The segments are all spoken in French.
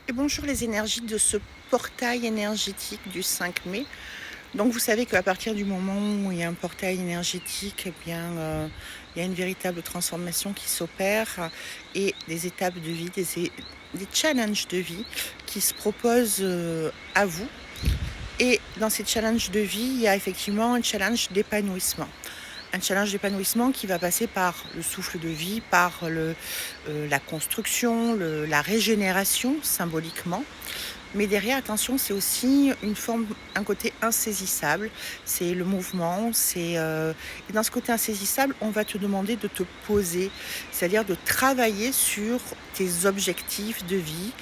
Et bonjour les énergies de ce portail énergétique du 5 mai. Donc vous savez qu'à partir du moment où il y a un portail énergétique, il y a une véritable transformation qui s'opère et des étapes de vie, des challenges de vie qui se proposent à vous. Et dans ces challenges de vie, il y a effectivement un challenge d'épanouissement. Un challenge d'épanouissement qui va passer par le souffle de vie, par la construction, la régénération symboliquement. Mais derrière, attention, c'est aussi un côté insaisissable. C'est le mouvement. Et dans ce côté insaisissable, on va te demander de te poser, c'est-à-dire de travailler sur tes objectifs de vie,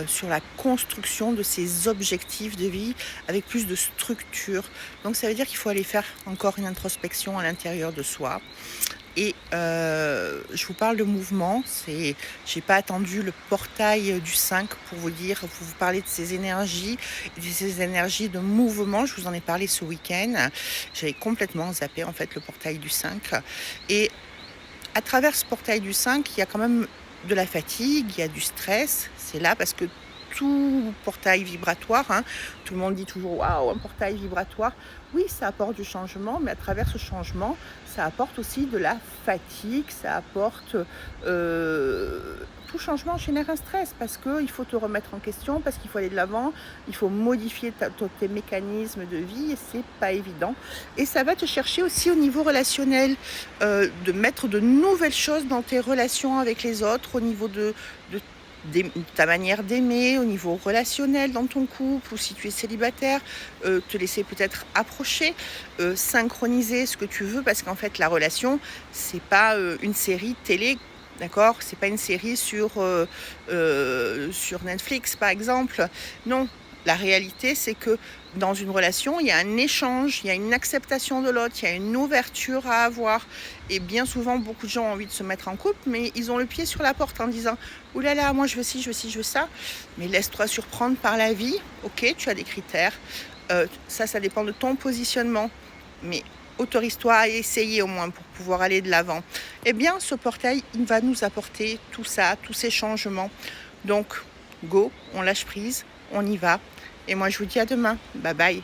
sur la construction de ces objectifs de vie avec plus de structure. Donc ça veut dire qu'il faut aller faire encore une introspection à l'intérieur de soi. Et je vous parle de mouvement, j'ai pas attendu le portail du 5 pour vous parler de ces énergies de mouvement. Je vous en ai parlé ce week-end. J'avais complètement zappé en fait le portail du 5. Et à travers ce portail du 5, il y a quand même de la fatigue, il y a du stress. C'est là parce que tout portail vibratoire, tout le monde dit toujours waouh, un portail vibratoire. Oui, ça apporte du changement, mais à travers ce changement, ça apporte aussi de la fatigue, ça apporte tout changement génère un stress parce qu'il faut te remettre en question, parce qu'il faut aller de l'avant, il faut modifier tes mécanismes de vie et c'est pas évident. Et ça va te chercher aussi au niveau relationnel, de mettre de nouvelles choses dans tes relations avec les autres, au niveau de ta manière d'aimer, au niveau relationnel dans ton couple, ou si tu es célibataire, te laisser peut-être approcher, synchroniser ce que tu veux, parce qu'en fait la relation, c'est pas une série télé. D'accord, c'est pas une série sur Netflix par exemple. Non, la réalité c'est que dans une relation, il y a un échange, il y a une acceptation de l'autre, il y a une ouverture à avoir. Et bien souvent, beaucoup de gens ont envie de se mettre en couple, mais ils ont le pied sur la porte en disant « Ouh là là, moi je veux ci, je veux ci, je veux ça ». Mais laisse-toi surprendre par la vie. Ok, tu as des critères. Ça dépend de ton positionnement. Mais autorise-toi à essayer au moins pour pouvoir aller de l'avant. Eh bien, ce portail, il va nous apporter tout ça, tous ces changements. Donc, go, on lâche prise, on y va. Et moi, je vous dis à demain. Bye bye.